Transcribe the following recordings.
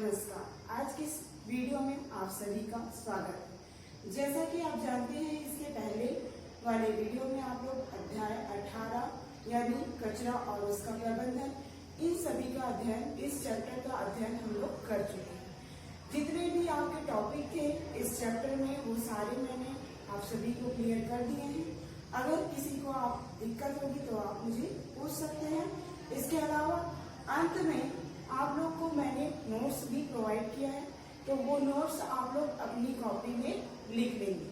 नमस्कार। आज की इस वीडियो में आप सभी का स्वागत है। जैसा कि आप जानते हैं, इसके पहले वाले वीडियो में आप लोग अध्याय 18 यानी कचरा और उसका प्रबंधन, इन सभी का अध्ययन, इस चैप्टर का अध्ययन हम लोग कर चुके हैं। जितने भी आपके टॉपिक थे इस चैप्टर में वो सारे मैंने आप सभी को क्लियर कर दिए हैं। अगर किसी को आप दिक्कत होगी तो आप मुझे पूछ सकते हैं। इसके अलावा अंत में आप लोग को मैंने नोट्स भी प्रोवाइड किया है, तो वो नोट्स आप लोग अपनी कॉपी में लिख लेंगे।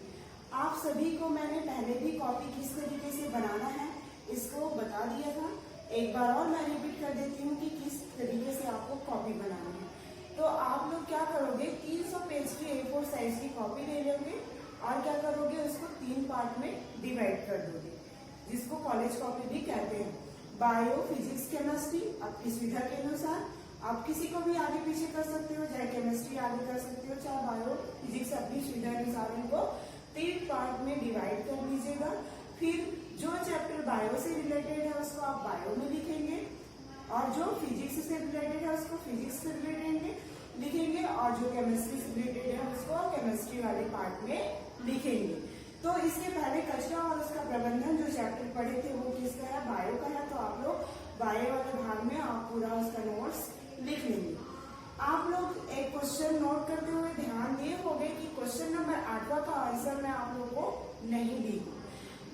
आप सभी को मैंने पहले भी कॉपी किस तरीके से बनाना है इसको बता दिया था। एक बार और मैं रिपीट कर देती हूँ कि किस तरीके से आपको कॉपी बनानी है। तो आप लोग क्या करोगे, 300 पेज की A4 साइज की कॉपी ले लोगे और क्या करोगे, उसको 3 पार्ट में डिवाइड कर दोगे, जिसको कॉलेज कॉपी भी कहते हैं। बायो, फिजिक्स, केमिस्ट्री आपकी सुविधा के अनुसार आप किसी को भी आगे पीछे कर सकते हो, चाहे केमिस्ट्री आगे कर सकते हो, चाहे बायो, फिजिक्स, अपनी सुविधा अनुसार इनको 3 पार्ट में डिवाइड कर लीजिएगा। फिर जो चैप्टर बायो से रिलेटेड है उसको आप बायो में लिखेंगे और जो फिजिक्स से रिलेटेड है उसको फिजिक्स से रिलेटेड लिखेंगे और जो केमिस्ट्री से रिलेटेड है उसको केमिस्ट्री वाले पार्ट में लिखेंगे। तो इसके पहले कचरा और उसका प्रबंधन जो चैप्टर पढ़े थे वो किसका है, बायो का है। तो आप लोग बायो वाले भाग में आप पूरा उसका नोट्स लिख लेंगे। आप लोग एक क्वेश्चन नोट करते हुए ध्यान दिए होंगे कि क्वेश्चन नंबर 8वां का आंसर मैं आप लोगों को नहीं दी हूँ।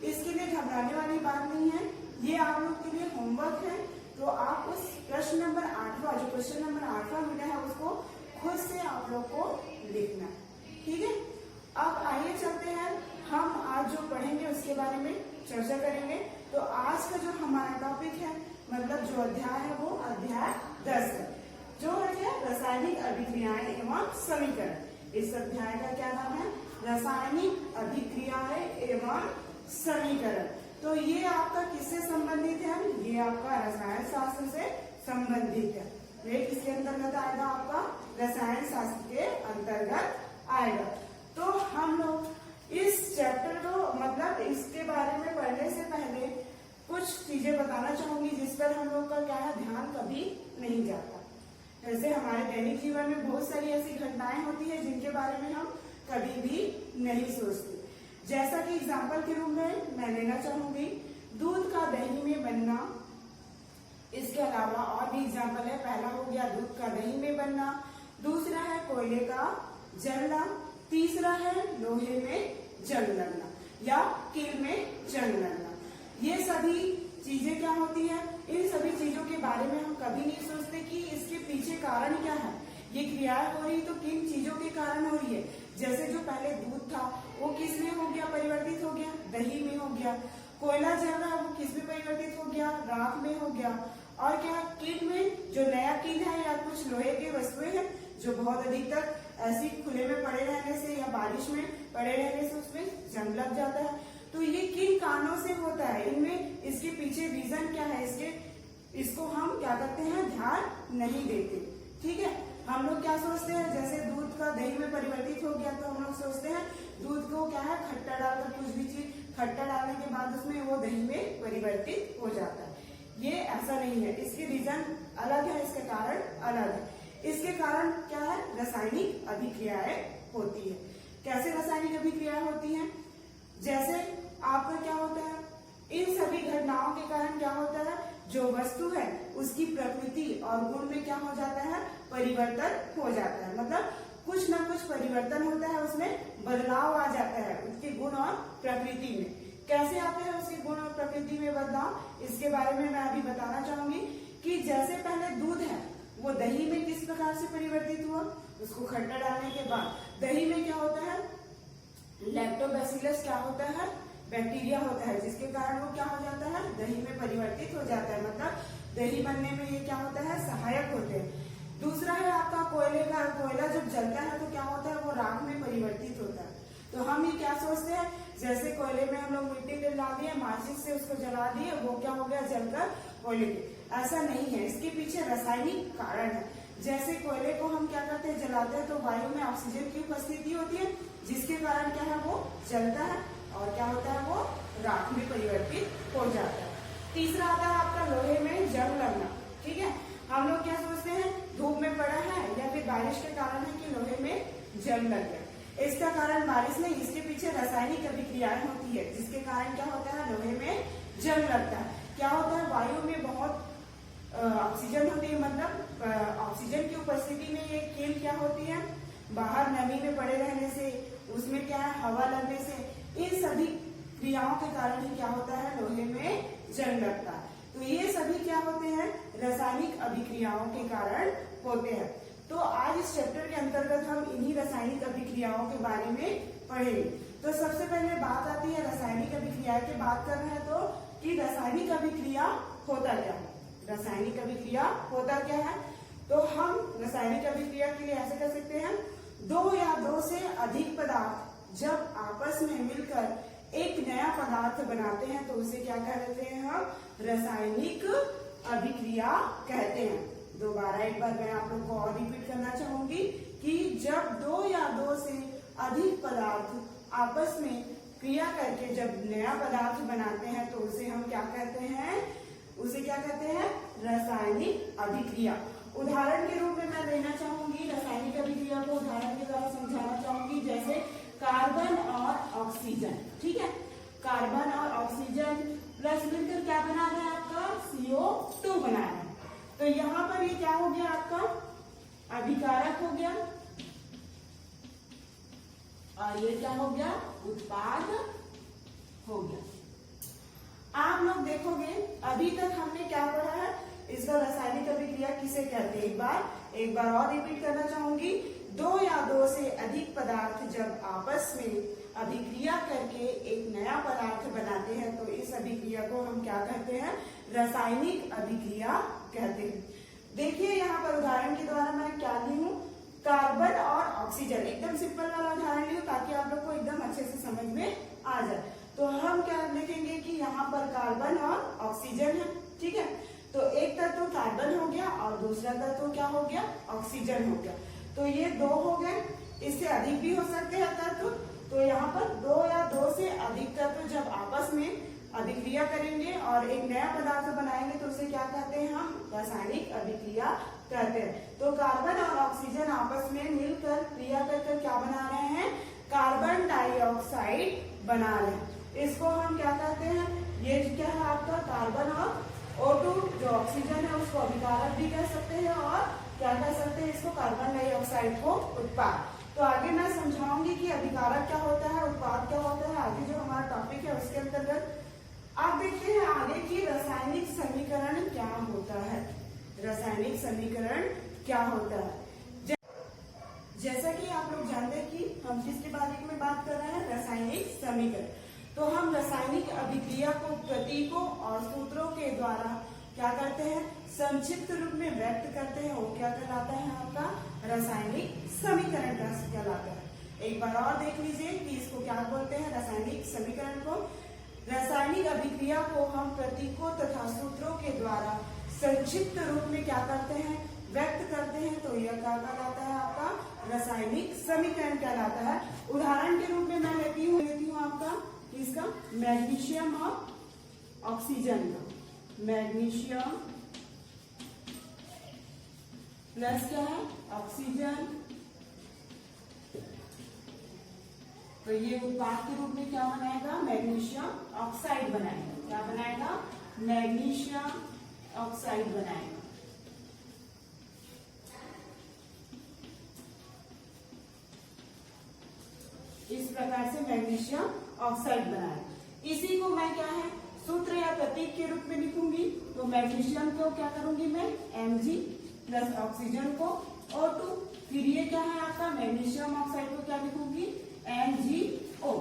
इसके लिए घबराने वाली बात नहीं है, ये आप लोग के लिए होमवर्क है। तो आप उस प्रश्न नंबर 8वां, जो क्वेश्चन नंबर 8वां मिला है, उसको खुद से आप लोग को लिखना है, ठीक है। अब आइए चलते हैं, हम आज जो पढ़ेंगे उसके बारे में चर्चा करेंगे। तो आज का जो हमारा टॉपिक है, मतलब जो अध्याय है वो अध्याय 10 है, जो है रासायनिक अभिक्रियाएं एवं समीकरण। इस अध्याय का क्या नाम है, रासायनिक अभिक्रियाएं एवं समीकरण। तो ये आपका किससे संबंधित है, ये आपका रसायन शास्त्र से संबंधित है। ये किसके अंतर्गत आएगा, आपका रसायन शास्त्र के अंतर्गत आएगा। तो हम लोग इस चैप्टर को, मतलब इसके बारे में पढ़ने से पहले कुछ चीजें बताना चाहूंगी जिस पर हम लोग का क्या है, ध्यान कभी नहीं जाता। जैसे हमारे दैनिक जीवन में बहुत सारी ऐसी घटनाएं होती है जिनके बारे में हम कभी भी नहीं सोचते। जैसा कि एग्जाम्पल के रूप में मैं लेना चाहूंगी दूध का दही में बनना। इसके अलावा और भी एग्जाम्पल है। पहला हो गया दूध का दही में बनना, दूसरा है कोयले का जलना, तीसरा है लोहे में जंग लगना या कील में जंग लगना। ये सभी चीजें क्या होती है, इन सभी चीजों के बारे में हम कभी नहीं सोचते कि इसके पीछे कारण क्या है। ये क्रियाएं हो रही तो किन चीजों के कारण हो रही है। जैसे जो पहले दूध था वो किस में हो गया, परिवर्तित हो गया, दही में हो गया। कोयला जल रहा है वो किस में परिवर्तित हो गया, राख में हो गया। और क्या, कील में जो नया कील है या कुछ लोहे की वस्तुएं हैं जो बहुत अधिक तक ऐसी खुले में पड़े रहने से या बारिश में पड़े रहने से उसमें जंग लग जाता है। तो ये किन कारणों से होता है, इनमें इसके पीछे रीजन क्या है, इसको हम क्या करते हैं, ध्यान नहीं देते, ठीक है। हम लोग क्या सोचते हैं, जैसे दूध का दही में परिवर्तित हो गया तो हम लोग सोचते हैं दूध को क्या है, खट्टा डालकर, कुछ भी चीज खट्टा डालने के बाद उसमें वो दही में परिवर्तित हो जाता है। ये ऐसा नहीं है, इसके रीजन अलग है, इसका कारण अलग है। इसके कारण क्या है, रासायनिक अभिक्रियाएं होती है। कैसे रासायनिक अभिक्रियाएं होती हैं, जैसे आपका क्या होता है, इन सभी घटनाओं के कारण क्या होता है, जो वस्तु है उसकी प्रकृति और गुण में क्या हो जाता है, परिवर्तन हो जाता है। मतलब कुछ ना कुछ परिवर्तन होता है, उसमें बदलाव आ जाता है उसके गुण और प्रकृति में। कैसे आते हैं उसके गुण और प्रकृति में बदलाव, इसके बारे में मैं अभी बताना चाहूंगी। कि जैसे पहले दूध है वो दही में किस प्रकार से परिवर्तित हुआ, उसको खट्टा डालने के बाद दही में क्या होता है, लैक्टोबैसिलस क्या होता है, बैक्टीरिया होता है, जिसके कारण वो क्या हो जाता है, दही में परिवर्तित हो जाता है। मतलब दही बनने में ये क्या होता है, सहायक होते हैं। दूसरा है आपका कोयला जब जलता है तो क्या होता है, वो राख में परिवर्तित होता है। तो हम ये क्या सोचते हैं, जैसे कोयले में हम लोग मिट्टी डाल दिए, माचिस से उसको जला दिए, वो क्या हो गया, जलकर कोयले के। ऐसा नहीं है, इसके पीछे रासायनिक कारण है। जैसे कोयले को हम क्या करते हैं, जलाते हैं तो वायु में ऑक्सीजन की उपस्थिति होती है, जिसके कारण क्या है, वो जलता है और क्या होता है, वो राख में परिवर्तित हो जाता है। तीसरा आता है आपका लोहे में जंग लगना, ठीक है। हम लोग क्या सोचते हैं, धूप में पड़ा है या फिर बारिश के कारण है कि लोहे में जंग लग गया। इसका कारण बारिश नहीं, इसके पीछे रासायनिक अभिक्रियाएं होती है जिसके कारण क्या होता है, लोहे में जंग लगता है। क्या होता है, वायु में बहुत ऑक्सीजन होती है, मतलब ऑक्सीजन की उपस्थिति में ये कील क्या होती है, बाहर नमी में पड़े रहने से, उसमें क्या है, हवा लगने से, इन सभी क्रियाओं के कारण ही क्या होता है, लोहे में जंग लगता है। तो ये सभी क्या होते हैं, रासायनिक अभिक्रियाओं के कारण होते हैं। तो आज इस चैप्टर के अंतर्गत हम इन्हीं रासायनिक अभिक्रियाओं के बारे में पढ़ेंगे। तो सबसे पहले बात आती है रासायनिक अभिक्रिया की। बात कर रहे हैं तो कि रासायनिक अभिक्रिया होता क्या है, रासायनिक अभिक्रिया होता क्या है। तो हम रासायनिक अभिक्रिया के लिए ऐसे कर सकते हैं, दो या दो से अधिक पदार्थ जब आपस में मिलकर एक नया पदार्थ बनाते हैं तो उसे क्या कहते हैं, हम रासायनिक अभिक्रिया कहते हैं। दोबारा एक बार मैं आप लोग को और रिपीट करना चाहूंगी कि जब दो या दो से अधिक पदार्थ आपस में क्रिया करके जब नया पदार्थ बनाते हैं तो उसे हम क्या कहते हैं, उसे क्या कहते हैं, रासायनिक अभिक्रिया। उदाहरण के रूप में मैं देना चाहूंगी रासायनिक अभिक्रिया को, उदाहरण के द्वारा समझाना चाहूंगी, जैसे कार्बन और ऑक्सीजन। ठीक है, कार्बन और ऑक्सीजन प्लस मिलकर क्या बना रहा है, आपका CO2 बना रहा है। तो यहाँ पर ये क्या हो गया, आपका अभिकारक हो गया और ये क्या हो गया, उत्पाद हो गया। आप लोग देखोगे अभी तक हमने क्या पढ़ा है, इसका रासायनिक अभिक्रिया किसे कहते हैं, एक बार और रिपीट करना चाहूंगी। दो या दो से अधिक पदार्थ जब आपस में अभिक्रिया करके एक नया पदार्थ बनाते हैं तो इस अभिक्रिया को हम क्या कहते हैं, रासायनिक अभिक्रिया कहते हैं। देखिए यहाँ पर उदाहरण के द्वारा मैं क्या ली हूँ, कार्बन और ऑक्सीजन, एकदम सिंपल वाला उदाहरण ली हूँ ताकि आप लोग को एकदम अच्छे से समझ में आ जाए। तो हम क्या लिखेंगे कि यहाँ पर कार्बन और ऑक्सीजन है। ठीक है, तो एक तत्व कार्बन हो गया और दूसरा तत्व क्या हो गया, ऑक्सीजन हो गया। तो ये दो हो गए, इससे अधिक भी हो सकते हैं तत्व। तो यहाँ पर दो या दो से अधिक तत्व जब आपस में अभिक्रिया करेंगे और एक नया पदार्थ बनाएंगे तो उसे क्या कहते हैं, हम रासायनिक अभिक्रिया कहते हैं। तो कार्बन और ऑक्सीजन आपस में मिलकर क्रिया कर क्या बना रहे हैं, कार्बन डाइऑक्साइड बना रहे हैं। इसको हम क्या कहते हैं, ये क्या है आपका कार्बन और O2 जो ऑक्सीजन है उसको अभिकारक भी कह सकते हैं और क्या कह सकते हैं, इसको कार्बन डाइऑक्साइड को उत्पाद। तो आगे मैं समझाऊंगी कि अभिकारक क्या होता है, उत्पाद क्या होता है, आगे जो हमारा टॉपिक है उसके अंतर्गत। आप देखते हैं आगे की रासायनिक समीकरण क्या होता है, रासायनिक समीकरण क्या होता है। जैसा कि आप लोग जानते हैं कि हम किसके बारे में बात कर रहे हैं, रासायनिक समीकरण। तो हम रासायनिक अभिक्रिया को प्रतीकों और सूत्रों के द्वारा क्या करते हैं, संक्षिप्त रूप में व्यक्त करते हैं। वो क्या कहलाता है, आपका रासायनिक समीकरण कहलाता है। एक बार और देख लीजिए कि इसको क्या बोलते हैं, रासायनिक समीकरण को। रासायनिक अभिक्रिया को हम प्रतीकों तथा सूत्रों के द्वारा संक्षिप्त रूप में क्या करते हैं, व्यक्त करते हैं। तो यह क्या कहलाता है, आपका रासायनिक समीकरण कहलाता है। उदाहरण के रूप में मैं लेती हूँ आपका इसका मैग्नीशियम और ऑक्सीजन का, मैग्नीशियम प्लस क्या है, ऑक्सीजन। तो ये उत्पाद के रूप में क्या बनाएगा, मैग्नीशियम ऑक्साइड बनाएगा। क्या बनाएगा, मैग्नीशियम ऑक्साइड बनाएगा। इस प्रकार से मैग्नीशियम ऑक्साइड बनाएगा। इसी को मैं क्या है, सूत्र या प्रतीक के रूप में लिखूंगी। तो मैग्नीशियम को क्या करूंगी मैं, Mg प्लस ऑक्सीजन को O2। फिर ये क्या है आपका, मैग्नीशियम ऑक्साइड को क्या लिखूंगी, MgO।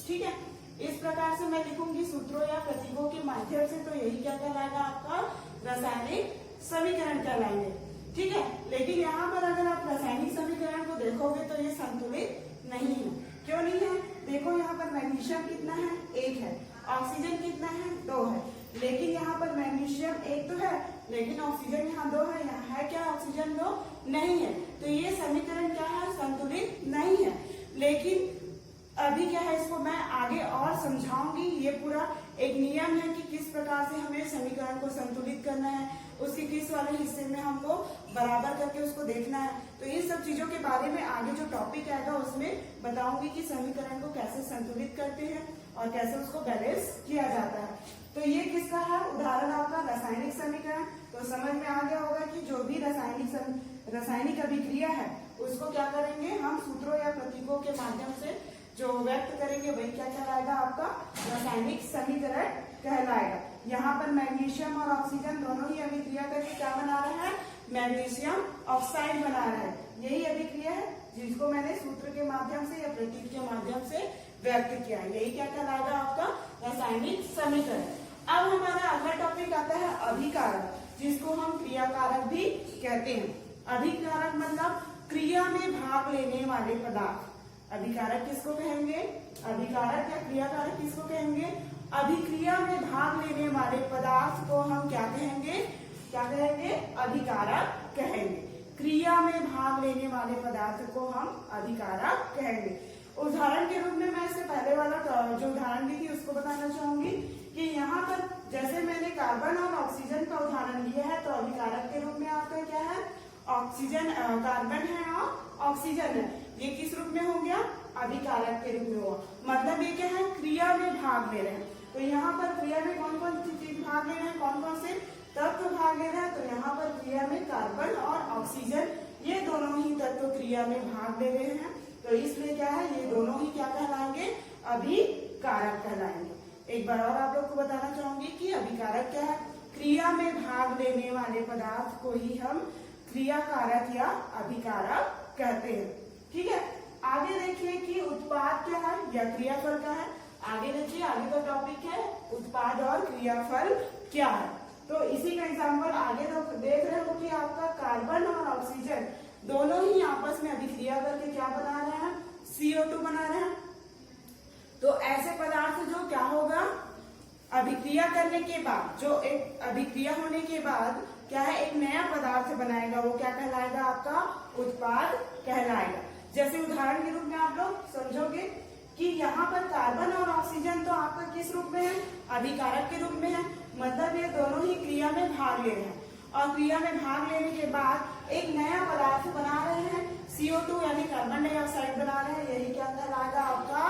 ठीक है, इस प्रकार से मैं लिखूंगी सूत्रों या प्रतीकों के माध्यम से। तो यही क्या कहलाएगा, आपका रासायनिक समीकरण कहलाएंगे। ठीक है, लेकिन यहाँ पर अगर आप रासायनिक समीकरण को देखोगे तो ये संतुलित नहीं है। क्यों नहीं है, देखो यहाँ पर मैग्नीशियम कितना है, 1 है, ऑक्सीजन कितना है, 2 है। लेकिन यहाँ पर मैग्नीशियम 1 तो है लेकिन ऑक्सीजन यहाँ 2 है। यहाँ है क्या, ऑक्सीजन 2 नहीं है। तो ये समीकरण क्या है, संतुलित नहीं है। लेकिन अभी क्या है, इसको मैं आगे और समझाऊंगी। ये पूरा एक नियम है कि किस प्रकार से हमें समीकरण को संतुलित करना है उसके किस वाले हिस्से में हमको बराबर करके उसको देखना है। तो इन सब चीजों के बारे में आगे जो टॉपिक आएगा उसमें बताऊंगी कि समीकरण को कैसे संतुलित करते हैं और कैसे उसको बैलेंस किया जाता है। तो ये किसका है उदाहरण आपका रासायनिक समीकरण। तो समझ में आ गया होगा कि जो भी रासायनिक अभिक्रिया है उसको क्या करेंगे हम सूत्रों या प्रतीकों के माध्यम से जो व्यक्त करेंगे वही क्या कहलाएगा आपका रासायनिक समीकरण कहलाएगा। यहाँ पर मैग्नीशियम और ऑक्सीजन दोनों ही अभिक्रिया करके क्या बना रहे हैं मैग्नीशियम ऑक्साइड बना रहा है। यही अभिक्रिया है जिसको मैंने सूत्र के माध्यम से या प्रतीक के माध्यम से व्यक्त किया है। यही क्या कहलाएगा आपका रासायनिक समीकरण। अब हमारा अगला टॉपिक आता है अभिकारक, जिसको हम क्रियाकारक भी कहते हैं। अभिकारक मतलब क्रिया में भाग लेने वाले पदार्थ। अभिकारक किसको कहेंगे अभिकारक या क्रियाकारक किसको कहेंगे अभिक्रिया में भाग लेने वाले पदार्थ को हम क्या कहेंगे अभिकारक कहेंगे। क्रिया में भाग लेने वाले पदार्थ को हम अभिकारक कहेंगे। उदाहरण के रूप में मैं इससे पहले वाला जो उदाहरण दी थी उसको बताना चाहूंगी कि यहाँ पर जैसे मैंने कार्बन और ऑक्सीजन का उदाहरण लिया है तो अभिकारक के रूप में आपका क्या है ऑक्सीजन कार्बन है और ऑक्सीजन है। ये किस रूप में हो गया अभिकारक के रूप में हुआ। मतलब ये क्या है क्रिया में भाग ले रहे हैं। तो यहाँ पर क्रिया में कौन कौन सी चीज भाग ले रहे हैं कौन कौन से तत्व भाग ले रहे हैं। तो यहाँ पर क्रिया में कार्बन और ऑक्सीजन ये दोनों ही तत्व क्रिया में भाग ले रहे हैं। तो इसलिए क्या है ये दोनों ही क्या कहलाएंगे अभिकारक कहलाएंगे। एक बार और आप लोग को बताना चाहूंगी कि अभिकारक क्या है क्रिया में भाग लेने वाले पदार्थ को ही हम क्रियाकारक या अभिकारक कहते हैं। ठीक है आगे देखिए कि उत्पाद क्या है या क्रियाफल क्या है। आगे देखिए आगे का टॉपिक है उत्पाद और क्रियाफल क्या है। तो इसी का एग्जाम्पल आगे देख रहे हो कि आपका कार्बन और ऑक्सीजन दोनों ही आपस में अभिक्रिया करके क्या बना रहे हैं CO2 बना रहे हैं। तो ऐसे पदार्थ जो क्या होगा अभिक्रिया करने के बाद जो एक अभिक्रिया होने के बाद क्या है एक नया पदार्थ बनाएगा वो क्या कहलाएगा आपका उत्पाद कहलाएगा। जैसे उदाहरण के रूप में आप लोग समझोगे कि यहाँ पर कार्बन और ऑक्सीजन तो आपका किस रूप में है अभिकारक के रूप में है। मतलब ये दोनों ही क्रिया में भाग ले रहे हैं और क्रिया में भाग लेने के बाद एक नया पदार्थ बना रहे हैं CO2 यानी कार्बन डाइऑक्साइड बना रहे हैं। यही क्या कहलाएगा आपका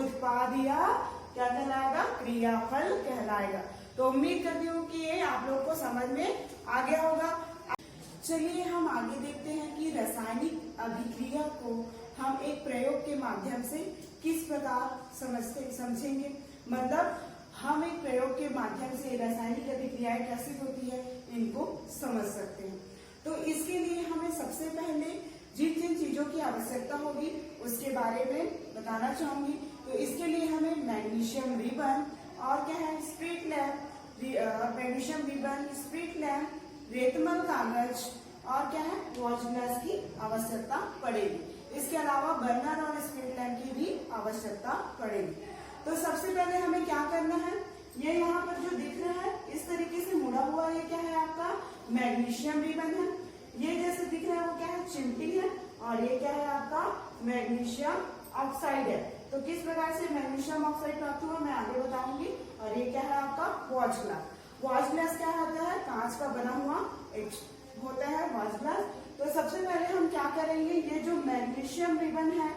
उत्पाद या क्या कहलाएगा क्रियाफल कहलाएगा। तो उम्मीद करती हूँ कि ये आप लोग को समझ में आ गया होगा। चलिए हम आगे देखते हैं कि रासायनिक अभिक्रिया को हम एक प्रयोग के माध्यम से किस प्रकार समझेंगे। मतलब हम एक प्रयोग के माध्यम से रासायनिक अभिक्रियाएं कैसे होती है इनको समझ सकते हैं। तो इसके लिए हमें सबसे पहले जिन जिन चीजों की आवश्यकता होगी उसके बारे में बताना चाहूंगी। तो इसके लिए हमें मैग्नीशियम रिबन और क्या है spirit lamp magnesium ribbon spirit lamp रेतमल कागज और क्या है वॉच ग्लास की आवश्यकता पड़ेगी। इसके अलावा बर्नर और स्प्रिट लैम्प की भी आवश्यकता पड़ेगी। तो सबसे पहले हमें क्या करना है ये यहाँ पर जो दिख रहा है इस तरीके से मुड़ा हुआ ये क्या है आपका मैग्नीशियम रिबन है। ये जैसे दिख रहा है वो क्या है चिमटी है और ये क्या है आपका मैग्नीशियम ऑक्साइड है। तो किस प्रकार से मैग्नीशियम ऑक्साइड प्राप्त हुआ मैं आगे बताऊंगी। और ये क्या है आपका वॉच ग्लास। वॉच ग्लास क्या होता है कांच का बना हुआ एक होता है वॉच ग्लास। तो सबसे पहले हम क्या करेंगे ये जो मैग्नीशियम रिबन है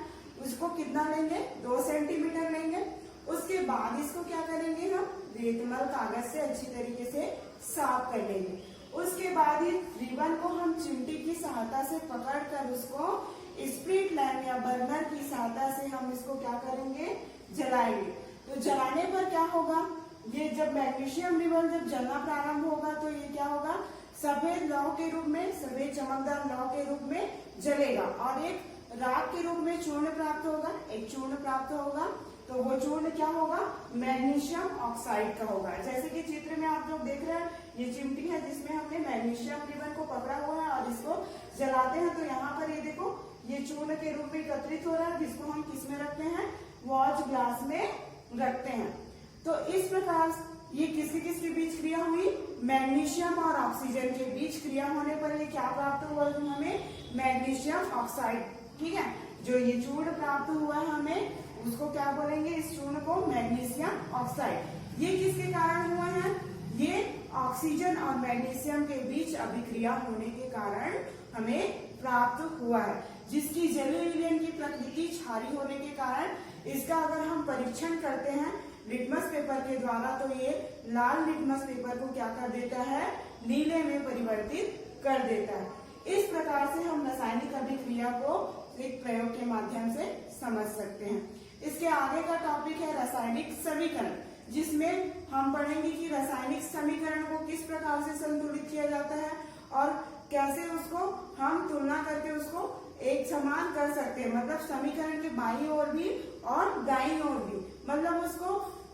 उसको कितना लेंगे 2 सेंटीमीटर लेंगे। उसके बाद इसको क्या करेंगे हम रेतमल कागज से अच्छी तरीके से साफ कर लेंगे। उसके बाद इस रिबन को हम चिमटी की सहायता से पकड़कर उसको स्प्रिट लैम्प या बर्नर की सहायता से हम इसको क्या करेंगे जलाएंगे। तो जलाने पर क्या होगा ये जब मैग्नीशियम रिबन जब जलना प्रारंभ होगा तो ये क्या होगा सफेद लौ के रूप में सफेद चमकदार लौ के रूप में जलेगा और एक राख के रूप में चूर्ण प्राप्त होगा एक चूर्ण प्राप्त होगा। तो वो चूर्ण क्या होगा मैग्नीशियम ऑक्साइड का होगा। जैसे कि चित्र में आप लोग देख रहे हैं ये चिमटी है जिसमें हमने मैग्नीशियम रिबन को पकड़ा हुआ है और इसको जलाते हैं। तो यहाँ पर ये देखो ये चूर्ण के रूप में एकत्रित हो रहा है जिसको हम किस में रखते हैं वॉच ग्लास में रखते हैं। तो इस प्रकार ये किसके बीच क्रिया हुई मैग्नीशियम और ऑक्सीजन के बीच क्रिया होने पर ये क्या प्राप्त हुआ हमें मैग्नीशियम ऑक्साइड। ठीक है जो ये चूर्ण प्राप्त हुआ है हमें उसको क्या बोलेंगे इस चूर्ण को मैग्नीशियम ऑक्साइड। ये किसके कारण हुआ है ये ऑक्सीजन और मैग्नीशियम के बीच अभिक्रिया होने के कारण हमें प्राप्त हुआ है, जिसकी जलीय विलयन की प्रकृति क्षारीय होने के कारण इसका अगर हम परीक्षण करते हैं लिटमस पेपर के द्वारा तो ये लाल लिटमस पेपर को क्या कर देता है, नीले में परिवर्तित कर देता है। इस प्रकार से हम रासायनिक अभिक्रिया को एक प्रयोग के माध्यम से समझ सकते हैं। इसके आगे का टॉपिक है रासायनिक समीकरण, जिसमें हम पढ़ेंगे कि रासायनिक समीकरण को किस प्रकार से संतुलित किया जाता है और कैसे उसको हम तुलना करके उसको एक समान कर सकते हैं, मतलब समीकरण के बाईं ओर भी और दाईं ओर भी, मतलब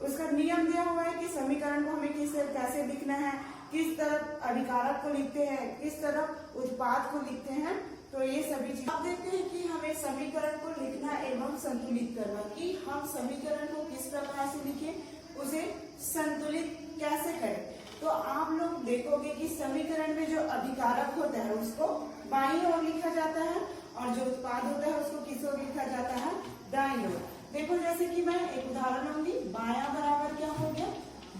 उसका नियम दिया हुआ है कि समीकरण को हमें कैसे लिखना है, किस तरफ अभिकारक को लिखते हैं, किस तरफ उत्पाद को लिखते हैं। तो ये सभी चीज आप देखते हैं कि हमें समीकरण को लिखना एवं संतुलित करना, कि हम समीकरण को किस प्रकार से लिखें, उसे संतुलित कैसे करें। तो आप लोग देखोगे कि समीकरण में जो अभिकारक होता है उसको बाईं ओर लिखा जाता है और जो उत्पाद होता है उसको किस ओर लिखा जाता है, दाईं ओर। देखो जैसे कि मैं एक उदाहरण लूंगी, बायां बराबर क्या हो गया,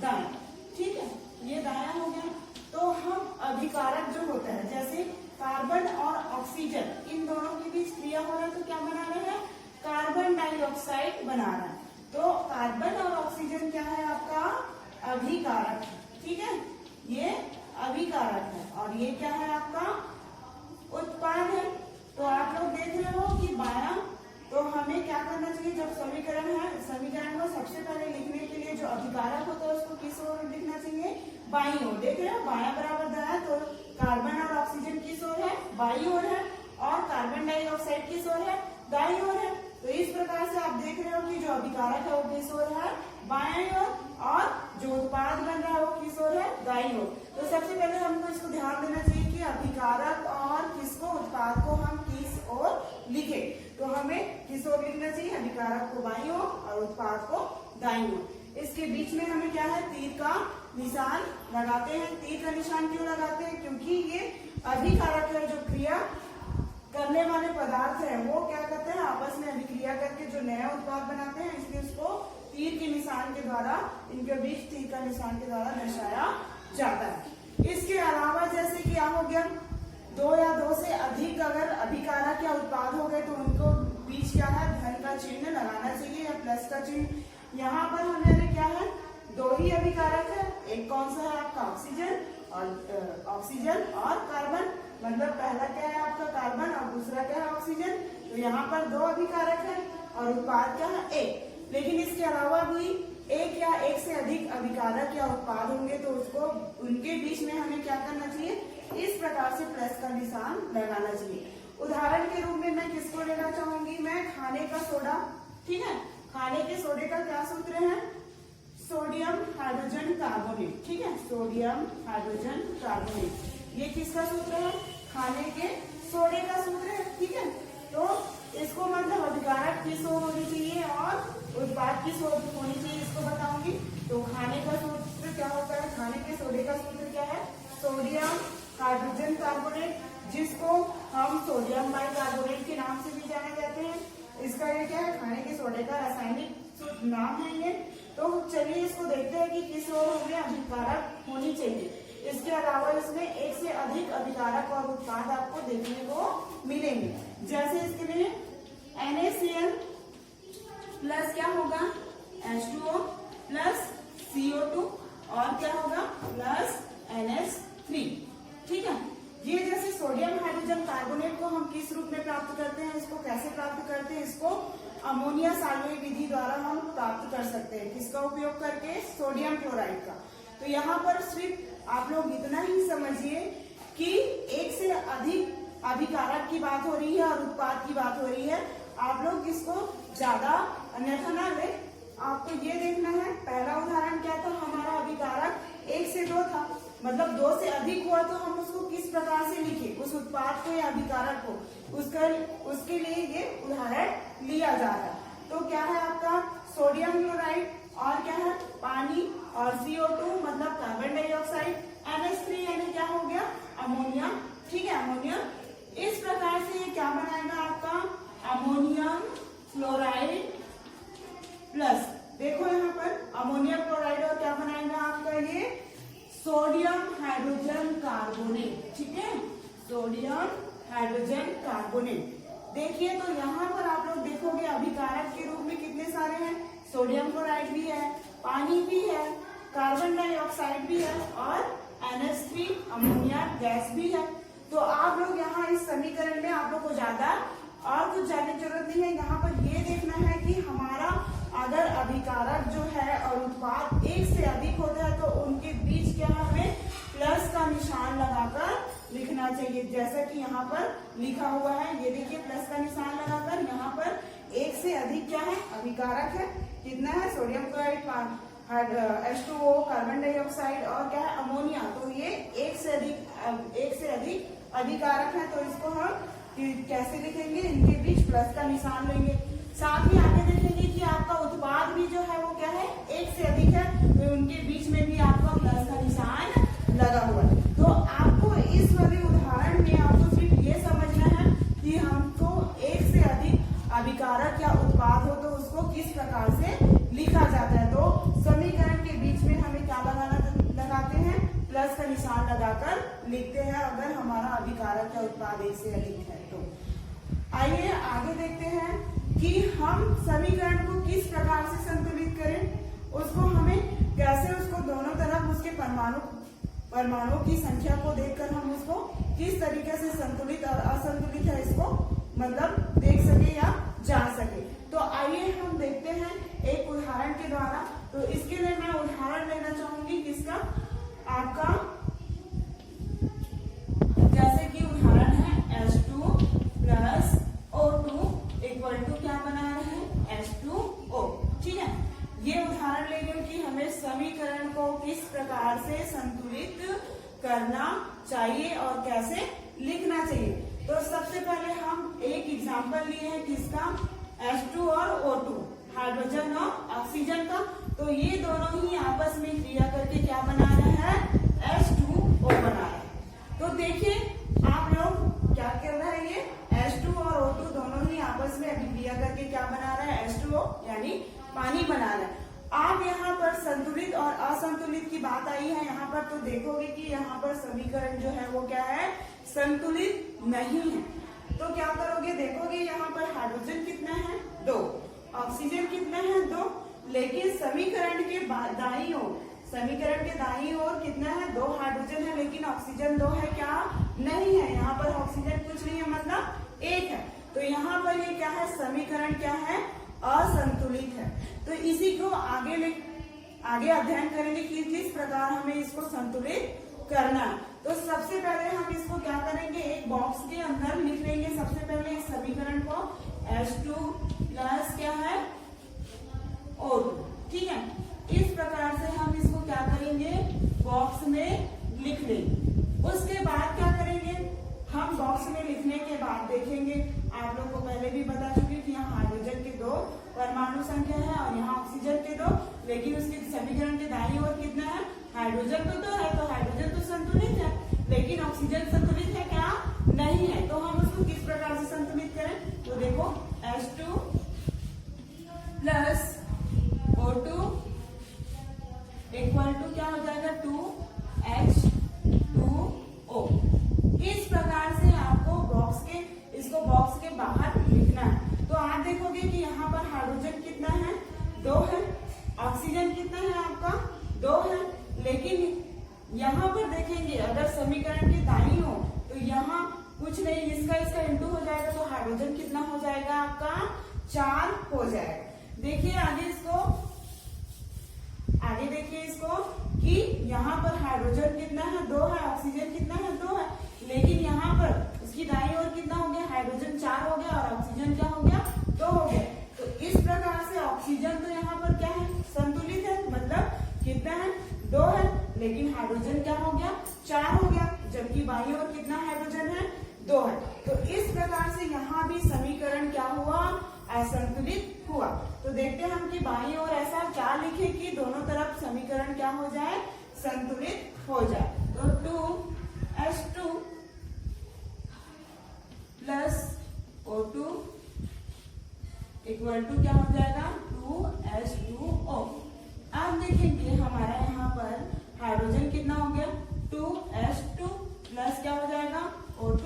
दायां, ठीक है, ये दायां हो गया। तो हम अभिकारक जो होता है जैसे कार्बन और ऑक्सीजन, इन दोनों के बीच क्रिया हो रहा है तो क्या बना रहे हैं, कार्बन डाइऑक्साइड बना रहा है। तो कार्बन और ऑक्सीजन क्या है, आपका अभिकारक है, ठीक है, ये अभिकारक है और ये क्या है, आपका उत्पाद है। तो आप लोग देख रहे हो कि बायां, तो हमें क्या करना चाहिए, जब समीकरण है, समीकरण को सबसे पहले लिखने के लिए जो अभिकारक होता है उसको किस ओर लिखना चाहिए, बाईं ओर। देख रहे हो बायां बराबर दायां, तो कार्बन और ऑक्सीजन किस ओर है, बाईं ओर है, और कार्बन डाइऑक्साइड किस ओर है, दाईं ओर है। तो इस प्रकार से आप देख रहे हो कि जो अभिकारक है वो किस ओर है, बाईं ओर, और जो उत्पाद बन रहा है वो किस ओर है, दाईं ओर। तो सबसे पहले हमको इसको ध्यान देना चाहिए कि अभिकारक और किसको, उत्पाद को हम किस ओर लिखे। तो हमें किस ओर लिखना चाहिए, अभिकारक को बाईं ओर और उत्पाद को दाईं ओर। इसके बीच में हमें क्या है, तीर का निशान लगाते हैं। तीर का निशान क्यों लगाते हैं, क्योंकि ये अभिकारक है, जो क्रिया करने वाले पदार्थ है वो क्या करते हैं, आपस में अभिक्रिया करके जो नया उत्पाद बनाते हैं, इसलिए उसको तीर के निशान के द्वारा, इनके बीच तीर का निशान के द्वारा दर्शाया जाता है। इसके अलावा जैसे कि क्या हो गया, दो या दो से अधिक अगर अभिकारक या उत्पाद हो गए तो उनको बीच क्या है, धन का चिन्ह लगाना चाहिए या प्लस का चिन्ह। यहाँ पर हमारे क्या है, दो ही अभिकारक है, एक कौन सा है आपका ऑक्सीजन और कार्बन, मतलब पहला क्या है आपका कार्बन और दूसरा क्या है ऑक्सीजन। तो यहाँ पर दो अभिकारक है और उत्पाद क्या है, एक। लेकिन इसके अलावा भी एक या एक से अधिक अभिकारक या उत्पाद होंगे तो उसको, उनके बीच में हमें क्या करना चाहिए, इस प्रकार से प्लस का निशान लगाना चाहिए। उदाहरण के रूप में मैं किसको लेना चाहूंगी, मैं खाने का सोडा, ठीक है, खाने के सोडे का क्या सूत्र है, सोडियम हाइड्रोजन कार्बोनेट, ठीक है, सोडियम हाइड्रोजन कार्बोनेट, ये किसका सूत्र है, खाने के सोडे का सूत्र है, ठीक है। तो इसको मतलब अभिकारक किस ओर होनी चाहिए और उत्पाद किस ओर होनी चाहिए, इसको बताऊंगी। तो खाने का सूत्र क्या होता है, खाने के सोडे का सूत्र क्या है, सोडियम हाइड्रोजन कार्बोनेट, जिसको हम सोडियम बाइकार्बोनेट के नाम से भी जाने जाते हैं। इसका ये क्या है, खाने के सोडे का रासायनिक नाम है ये। तो चलिए इसको देखते हैं कि किस ओर हमें अभिकारक होनी चाहिए। इसके अलावा इसमें एक से अधिक अभिकारक और उत्पाद आपको देखने को मिलेंगे। जैसे इसके लिए NaCl प्लस क्या होगा, H2O प्लस CO2 और क्या होगा, प्लस NH3, ठीक है। ये जैसे सोडियम हाइड्रोजन कार्बोनेट को हम किस रूप में प्राप्त करते हैं, इसको कैसे प्राप्त करते हैं, इसको अमोनिया साल्वे विधि द्वारा हम प्राप्त कर सकते हैं। किसका उपयोग करके, सोडियम क्लोराइड का। तो यहाँ पर सिर्फ आप लोग इतना ही समझिए कि एक से अधिक अभिकारक की बात हो रही है और उत्पाद की बात हो रही है। आप लोग इसको ज्यादा अन्यथा ना ले, आपको ये देखना है। पहला उदाहरण क्या था हमारा, अभिकारक 1 से 2 था, मतलब 2 से अधिक हुआ तो हम उसको किस प्रकार से लिखे, उस उत्पाद को या अभिकारक को, उसके लिए ये उदाहरण लिया जा रहा है। तो क्या है आपका सोडियम क्लोराइड और क्या है पानी, और CO2 मतलब कार्बन डाइऑक्साइड, NH3 यानी क्या हो गया, अमोनिया, ठीक है, अमोनिया। इस प्रकार से ये क्या बनाएगा आपका, अमोनियम क्लोराइड प्लस, देखो यहाँ पर अमोनियम क्लोराइड और क्या बनाएगा आपका ये सोडियम सोडियम हाइड्रोजन कार्बोनेट। देखिए तो यहाँ पर आप लोग देखोगे अभिकारक के रूप में कितने सारे हैं, सोडियम क्लोराइड भी है, पानी भी है, कार्बन डाइऑक्साइड भी है और NH3 अमोनिया गैस भी है। तो आप लोग यहाँ इस समीकरण में आप लोग को ज्यादा और कुछ जानने की जरूरत नहीं है। यहाँ पर ये देखना है कि हमारा अगर अभिकारक जो है और उत्पाद एक से अधिक होता है तो उनके बीच क्या हमें प्लस का निशान लगाकर लिखना चाहिए। जैसा कि यहाँ पर लिखा हुआ है, ये देखिए प्लस का निशान लगाकर यहाँ पर एक से अधिक क्या है, अभिकारक है। कितना है, sodium chloride, H2O, carbon dioxide और क्या है, अमोनिया। तो ये एक से अधिक अभिकारक है। तो इसको हम कैसे लिखेंगे, इनके बीच प्लस का निशान लेंगे। साथ ही आगे देखेंगे कि आपका उत्पाद भी जो है वो क्या है, एक से अधिक है, तो उनके बीच में भी आपका प्लस का निशान लगा हुआ है। तो आपको इस वाले उदाहरण में आपको सिर्फ ये समझना है कि हमको एक से अधिक अभिकारक या उत्पाद हो तो उसको किस प्रकार से लिखा जाता है। तो समीकरण के बीच में हमें क्या लगाते हैं, प्लस का निशान लगाकर लिखते हैं अगर हमारा अभिकारक या उत्पाद एक से अधिक है। तो आइए आगे देखते हैं कि हम समीकरण को किस प्रकार से संतुलित करें। उसको हमें कैसे, उसको दोनों तरफ उसके परमाणुओं की संख्या को देखकर हम उसको किस तरीके से संतुलित और असंतुलित है इसको मतलब देख सके या जान सके। तो आइए हम देखते हैं एक उदाहरण के द्वारा। तो इसके लिए मैं उदाहरण लेना चाहूंगी किसका, आपका, जैसे कि उदाहरण है H2 plus O2 equal to क्या बना रहे हैं, H2O। ठीक है, ये उदाहरण लेंगे कि हमें समीकरण को किस प्रकार से संतुलित करना चाहिए और कैसे लिखना चाहिए। तो सबसे पहले हम एक एग्जांपल लिए हैं किसका, H2 और O2, हाइड्रोजन और ऑक्सीजन का। तो ये दोनों ही आपस में क्रिया करके क्या बना रहे हैं, H2O बना रहे हैं। तो देखिए आप लोग क्या कर रहे हैं, ये H2 और O2 दोनों ही आपस में अभिक्रिया करके क्या बना रहा है, H2O यानी पानी बना रहा है। आप यहाँ पर संतुलित और असंतुलित की बात आई है यहाँ पर, तो देखोगे कि यहाँ पर समीकरण जो है वो क्या है, संतुलित नहीं है। तो क्या करोगे, देखोगे यहाँ पर हाइड्रोजन कितना है, 2, ऑक्सीजन कितना है, 2, लेकिन समीकरण के दाईं ओर कितना है, 2 हाइड्रोजन है, लेकिन ऑक्सीजन 2 है क्या, नहीं है। यहाँ पर ऑक्सीजन कुछ नहीं है, मतलब 1 है। तो यहाँ पर ये क्या है, समीकरण क्या है, असंतुलित है। तो इसी को आगे अध्ययन करेंगे कि किस प्रकार हमें इसको संतुलित करना है। तो सबसे पहले हम इसको क्या करेंगे, एक बॉक्स के अंदर लिख लेंगे सबसे पहले इस समीकरण को, H2 प्लस क्या है, O2। ठीक है, इस प्रकार से हम इसको क्या करेंगे, बॉक्स में लिख लेंगे। उसके बाद क्या करेंगे, हम बॉक्स में लिखने के बाद देखेंगे, आप लोग को पहले भी बता चुकी कि यहाँ हाइड्रोजन के 2 परमाणु संख्या है और यहाँ ऑक्सीजन के 2, लेकिन उसके समीकरण के दाईं ओर कितना है, हाइड्रोजन तो 2 है, तो हाइड्रोजन तो संतुलित है, लेकिन ऑक्सीजन संतुलित है क्या, नहीं है। तो हम उसको किस प्रकार से संतुलित करें, तो देखो H2 plus O2 equal to क्या हो जाएगा, 2H2O। इस प्रकार से आपको इसको बॉक्स के बाहर लिखना है। तो आप देखोगे कि यहाँ पर हाइड्रोजन कितना है, 2 है, ऑक्सीजन कितना है आपका, 2 है, लेकिन यहाँ पर देखेंगे अगर समीकरण के दाईं हो तो यहाँ कुछ नहीं, इसका इंटू हो जाएगा, तो हाइड्रोजन कितना हो जाएगा आपका, 4 हो जाएगा। देखिए आगे देखिए इसको कि यहाँ पर हाइड्रोजन कितना है, 2 है, ऑक्सीजन कितना है, 2 है, लेकिन यहाँ पर उसकी दाईं ओर कितना हो गया, हाइड्रोजन 4 हो गया और ऑक्सीजन क्या हो गया, 2 हो गया। तो इस प्रकार से ऑक्सीजन तो यहाँ पर क्या है, संतुलित है, मतलब कितना है, 2 है, लेकिन हाइड्रोजन क्या हो गया, 4 हो गया, जबकि बाईं ओर कितना हाइड्रोजन है, 2 है। तो इस प्रकार से यहाँ भी समीकरण क्या हुआ, असंतुलित हुआ। तो देखते हैं हम कि बाईं ओर ऐसा क्या लिखे कि दोनों तरफ समीकरण क्या हो जाए, संतुलित हो जाए। तो 2H2 plus O2 equal to क्या हो जाएगा, 2H2O। अब देखेंगे हमारा यहाँ पर हाइड्रोजन कितना हो गया, 2H2 प्लस क्या हो जाएगा, O2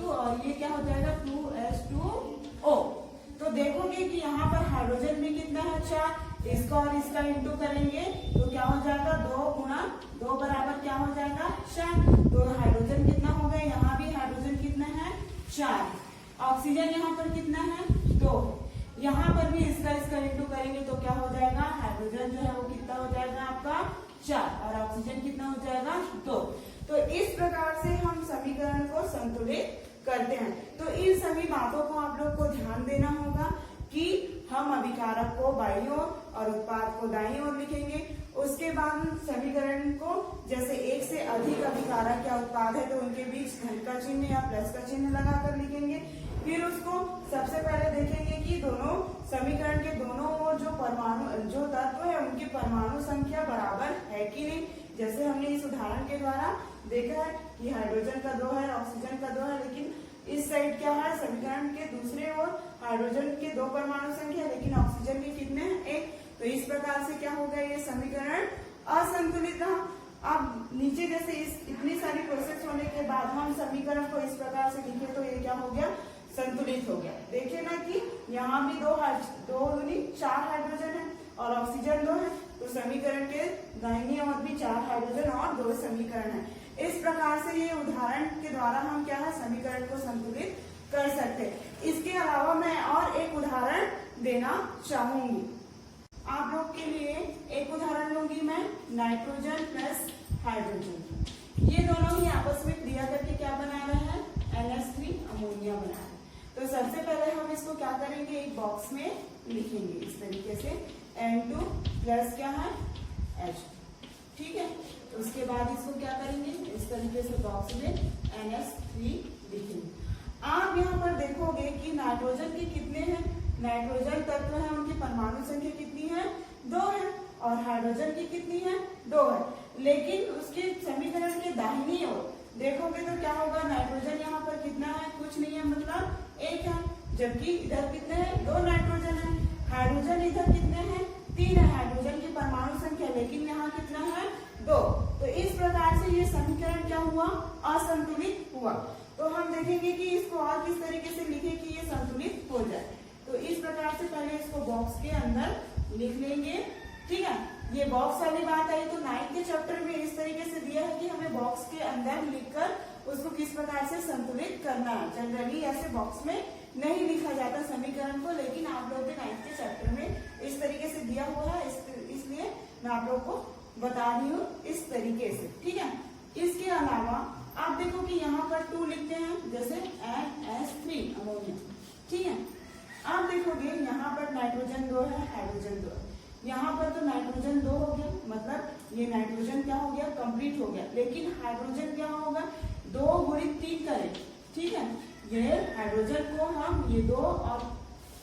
हाइड्रोजन भी कितना है 4, इसका और इसका इंटू करेंगे तो क्या हो जाएगा 2 गुणा 2 बराबर क्या हो जाएगा 4। तो हाइड्रोजन कितना हो गया, यहाँ भी हाइड्रोजन कितना है 4, ऑक्सीजन यहाँ पर कितना है 2, यहाँ पर भी इसका इंटू करेंगे तो क्या हो जाएगा, हाइड्रोजन जो है वो कितना हो जाएगा आपका 4 और ऑक्सीजन कितना हो जाएगा 2। तो इस प्रकार से हम समीकरण को संतुलित करते हैं। तो इन सभी बातों को आप लोग को ध्यान देना होगा कि हम अभिकारक को बाईं ओर और उत्पाद को दाईं ओर लिखेंगे। उसके बाद समीकरण को जैसे एक से अधिक अभिकारक या उत्पाद है तो उनके बीच धन का चिन्ह या प्लस का चिन्ह लगाकर लिखेंगे। फिर उसको सबसे पहले देखेंगे कि दोनों समीकरण के दोनों ओर जो तत्व है उनकी परमाणु संख्या बराबर है कि नहीं। जैसे हमने इस उदाहरण के द्वारा देखा है कि हाइड्रोजन का 2 है, ऑक्सीजन का 2 है, लेकिन इस साइड क्या है, समीकरण के दूसरे ओर हाइड्रोजन के 2 परमाणु संख्या लेकिन ऑक्सीजन के कितने हैं 1। तो इस प्रकार से क्या हो गया, ये समीकरण असंतुलित रहा। अब नीचे जैसे इतनी सारी प्रोसेस होने के बाद हम समीकरण को इस प्रकार से लिखे तो ये क्या हो गया, संतुलित हो गया। देखिए ना कि यहाँ भी 2 दूनी 4 हाइड्रोजन है और ऑक्सीजन 2 है, तो समीकरण के दाहिनी ओर भी 4 हाइड्रोजन और 2 समीकरण है। इस प्रकार से ये उदाहरण के द्वारा हम क्या है, समीकरण को संतुलित कर सकते हैं। इसके अलावा मैं और एक उदाहरण देना चाहूंगी आप लोग के लिए। एक उदाहरण लूंगी मैं, नाइट्रोजन प्लस हाइड्रोजन, ये दोनों ही आपस में क्रिया करके क्या बना रहे हैं, NH3 अमोनिया बना रहे हैं। तो सबसे पहले हम इसको क्या करेंगे, एक बॉक्स में लिखेंगे इस तरीके से, N2 प्लस क्या है H, ठीक है। तो उसके बाद इसको क्या करेंगे, इस तरीके से बॉक्स में NH3 लिखेंगे। आप यहाँ पर देखोगे कि नाइट्रोजन के कितने हैं, नाइट्रोजन तत्व है उनकी परमाणु संख्या कितनी है 2 है और हाइड्रोजन की कितनी है 2 है, लेकिन उसके समीकरण के दाहिनी ओर देखोगे तो क्या होगा, नाइट्रोजन यहाँ पर कितना है, कुछ नहीं है, मतलब 1 है, जबकि इधर कितने हैं 2 नाइट्रोजन है। हाइड्रोजन इधर कितने हैं 3 है, हाइड्रोजन की परमाणु संख्या लेकिन यहाँ कितना है 2। तो इस प्रकार से ये समीकरण क्या हुआ, असंतुलित हुआ। तो हम देखेंगे कि इसको और किस तरीके से लिखे कि ये संतुलित हो जाए। तो इस प्रकार से पहले इसको बॉक्स के अंदर लिख लेंगे, ठीक है। ये बॉक्स वाली बात आई तो 9th के चैप्टर में इस तरीके से दिया है कि हमें बॉक्स के अंदर लिखकर उसको किस प्रकार से संतुलित करना है। जनरली ऐसे बॉक्स में नहीं लिखा जाता समीकरण को, लेकिन आप लोग के 9th के चैप्टर में इस तरीके से दिया हुआ है, इसलिए मैं आप लोग को बता रही हूँ इस तरीके से, ठीक है। इसके अलावा आप देखो कि यहाँ पर 2 लिखते हैं, जैसे NH3 अमोनिया, ठीक है। आप देखोगे यहाँ पर नाइट्रोजन 2 है, हाइड्रोजन 2 है, यहाँ पर तो नाइट्रोजन 2 हो गया, मतलब ये नाइट्रोजन क्या हो गया, कंप्लीट हो गया। लेकिन हाइड्रोजन क्या होगा, 2 गुणित 3 करें, ठीक है। ये हाइड्रोजन को हम ये 2 और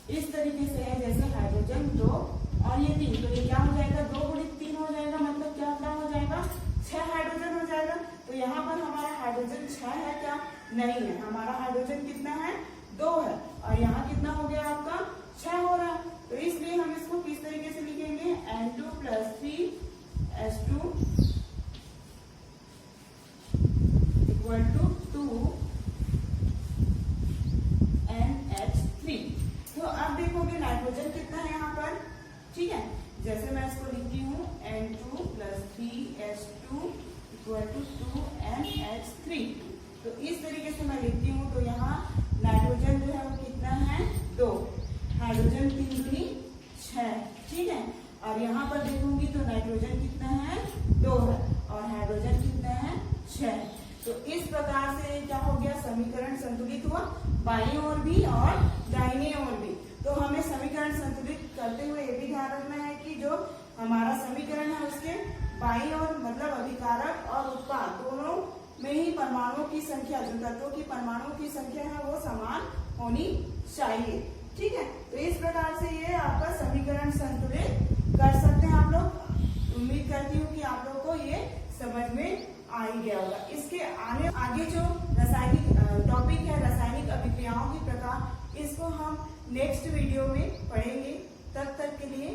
इस तरीके से है जैसे हाइड्रोजन 2 और ये 3, तो ये क्या हो जाएगा 2 गुणित 3 हो जाएगा, मतलब क्या हो जाएगा 6 हाइड्रोजन हो जाएगा। तो यहाँ पर हमारा हाइड्रोजन 6 है क्या, नहीं है, हमारा हाइड्रोजन कितना है 2 है और यहाँ कितना हो गया आपका 6 हो रहा है। तो इसलिए हम इसको किस तरीके से लिखेंगे, N2 plus 3 H2 equal to 2 NH3। तो अब देखोगे नाइट्रोजन कितना है यहाँ पर, ठीक है। जैसे मैं इसको लिखती हूँ N2 plus 3 H2 equal to 2 NH3। तो इस तरीके से मैं लिखती हूँ। तो यहाँ नाइट्रोजन जो है वो कितना है 2, हाइड्रोजन 3 दूनी 6, ठीक है। और यहाँ पर देखूंगी तो नाइट्रोजन कितना है 2 है और हाइड्रोजन कितना है 6। तो इस प्रकार से क्या हो गया, समीकरण संतुलित हुआ, बाईं ओर भी और दाहिने ओर भी। तो हमें समीकरण संतुलित करते हुए ये भी ध्यान रखना है कि जो हमारा समीकरण है उसके बाईं ओर मतलब अभिकारक और उत्पाद दोनों में ही परमाणुओं की संख्या, जो तत्वों की परमाणुओं की संख्या है वो समान होनी चाहिए, ठीक है। तो इस प्रकार से ये आपका समीकरण संतुलित कर सकते हैं आप लोग। उम्मीद करती हूँ कि आप लोग को ये समझ में आ ही गया होगा। इसके आगे जो रासायनिक टॉपिक है, रासायनिक अभिक्रियाओं के प्रकार, इसको हम नेक्स्ट वीडियो में पढ़ेंगे। तब तक के लिए